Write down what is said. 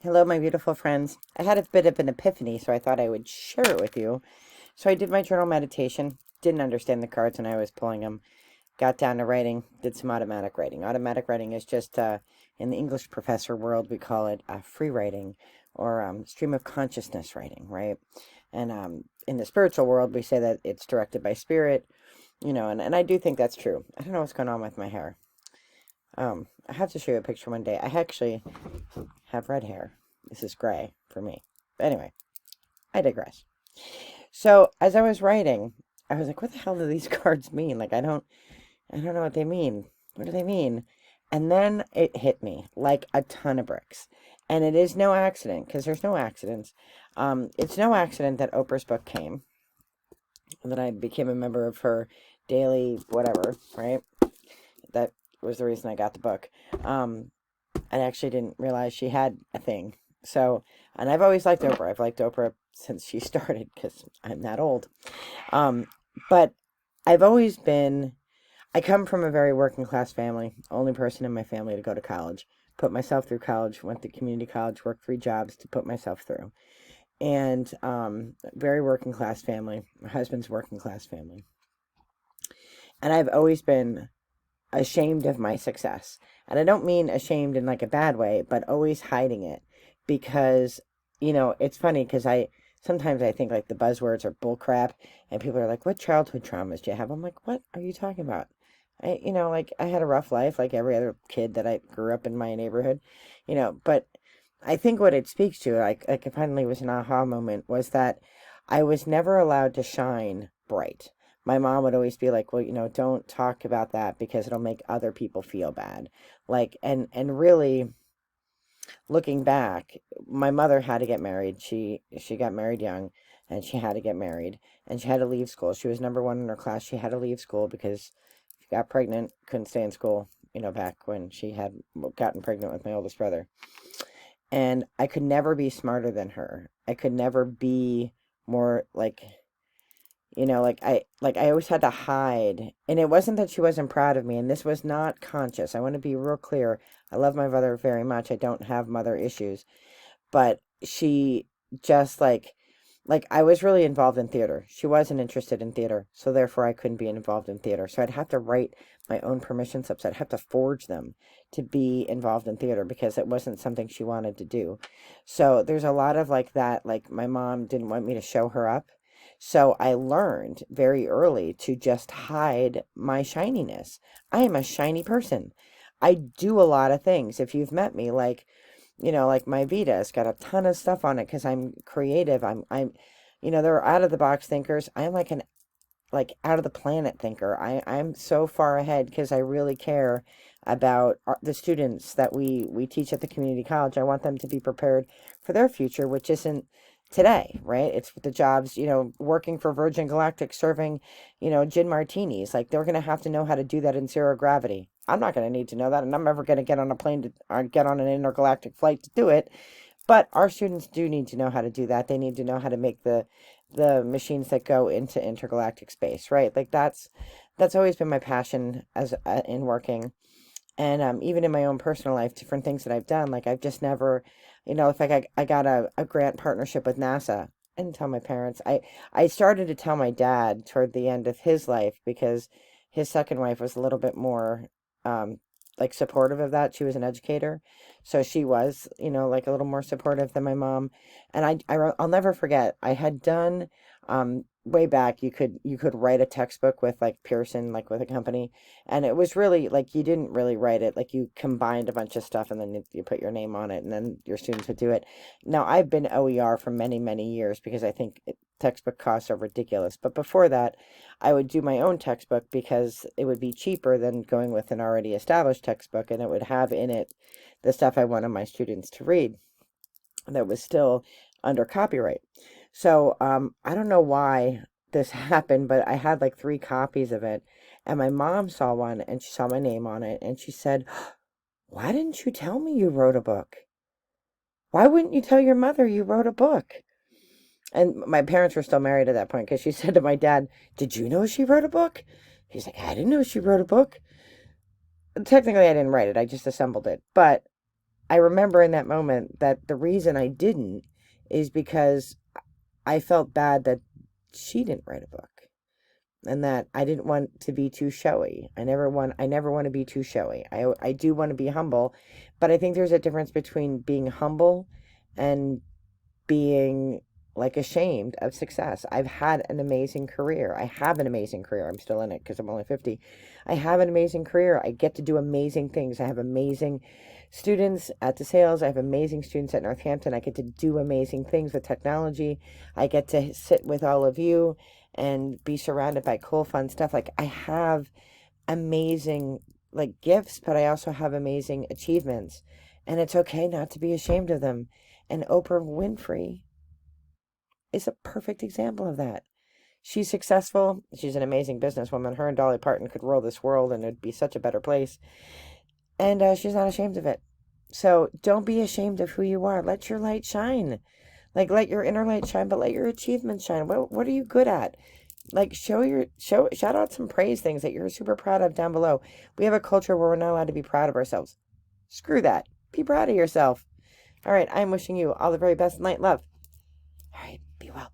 Hello, my beautiful friends. I had a bit of an epiphany, so I thought I would share it with you. So I did my journal meditation, didn't understand the cards when I was pulling them, got down to writing, did some automatic writing. Automatic writing is just, in the English professor world, we call it free writing or stream of consciousness writing, right? And in the spiritual world, we say that it's directed by spirit, and I do think that's true. I don't know what's going on with my hair. I have to show you a picture one day. I actually have red hair. This is gray for me. But anyway, I digress. So as I was writing, I was like, what the hell do these cards mean? Like, I don't know what they mean. What do they mean? And then it hit me like a ton of bricks. And it is no accident, because there's no accidents. It's no accident that Oprah's book came, and that I became a member of her daily whatever, right? That was the reason I got the book. I actually didn't realize she had a thing. So, and I've always liked Oprah. I've liked Oprah since she started because I'm that old. Um, but I've always been, I come from a very working class family, only person in my family to go to college, put myself through college, went to community college, worked 3 jobs to put myself through. And very working class family. My husband's working class family. And I've always been ashamed of my success. And I don't mean ashamed in like a bad way, but always hiding it because, it's funny because sometimes I think like the buzzwords are bull crap and people are like, what childhood traumas do you have? I'm like, what are you talking about? Like I had a rough life like every other kid that I grew up in my neighborhood, but I think what it speaks to, like it finally was an aha moment, was that I was never allowed to shine bright. My mom would always be like, well, don't talk about that because it'll make other people feel bad. Like, and really looking back, my mother had to get married. She got married young, and she had to get married, and she had to leave school. She was number one in her class. She had to leave school because she got pregnant, couldn't stay in school, back when she had gotten pregnant with my oldest brother. And I could never be smarter than her. I could never be more like I always had to hide. And it wasn't that she wasn't proud of me, and this was not conscious. I want to be real clear. I love my mother very much. I don't have mother issues, but she just like I was really involved in theater. She wasn't interested in theater, so therefore I couldn't be involved in theater. So I'd have to write my own permission slips. I'd have to forge them to be involved in theater because it wasn't something she wanted to do. So there's a lot of like that. Like my mom didn't want me to show her up. So I learned very early to just hide my shininess. I am a shiny person. I do a lot of things. If you've met me, like my Vita's got a ton of stuff on it because I'm creative. They're out of the box thinkers. I'm like an like out of the planet thinker. I'm so far ahead because I really care about the students that we teach at the community college. I want them to be prepared for their future, which isn't today, right? It's the jobs, working for Virgin Galactic, serving, gin martinis. Like they're going to have to know how to do that in zero gravity. I'm not going to need to know that, and I'm never going to get on a plane to or get on an intergalactic flight to do it. But our students do need to know how to do that. They need to know how to make the machines that go into intergalactic space, right? Like that's always been my passion as in working, and even in my own personal life, different things that I've done. Like I've just never, if I got a grant partnership with NASA. I didn't tell my parents. I started to tell my dad toward the end of his life because his second wife was a little bit more um, like supportive of that. She was an educator, so she was, like a little more supportive than my mom. And I'll never forget. I had done way back. You could write a textbook with like Pearson, like with a company, and it was really like you didn't really write it. Like you combined a bunch of stuff and then you put your name on it, and then your students would do it. Now I've been OER for many many years because I think textbook costs are ridiculous. But before that, I would do my own textbook because it would be cheaper than going with an already established textbook, and it would have in it the stuff I wanted my students to read that was still under copyright. So I don't know why this happened, but I had like 3 copies of it, and my mom saw one and she saw my name on it, and she said, "Why didn't you tell me you wrote a book? Why wouldn't you tell your mother you wrote a book?" And my parents were still married at that point because she said to my dad, "Did you know she wrote a book?" He's like, "I didn't know she wrote a book." Technically, I didn't write it. I just assembled it. But I remember in that moment that the reason I didn't is because I felt bad that she didn't write a book, and that I didn't want to be too showy. I never want to be too showy. I do want to be humble, but I think there's a difference between being humble and being like ashamed of success. I've had an amazing career. I have an amazing career. I'm still in it because I'm only 50. I have an amazing career. I get to do amazing things. I have amazing students at DeSales. I have amazing students at Northampton. I get to do amazing things with technology. I get to sit with all of you and be surrounded by cool, fun stuff. Like, I have amazing like gifts, but I also have amazing achievements. And it's okay not to be ashamed of them. And Oprah Winfrey is a perfect example of that. She's successful. She's an amazing businesswoman. Her and Dolly Parton could rule this world and it'd be such a better place. And she's not ashamed of it. So don't be ashamed of who you are. Let your light shine. Like, let your inner light shine, but let your achievements shine. What are you good at? Like, shout out some praise things that you're super proud of down below. We have a culture where we're not allowed to be proud of ourselves. Screw that. Be proud of yourself. All right, I'm wishing you all the very best. Night love. All right, be well.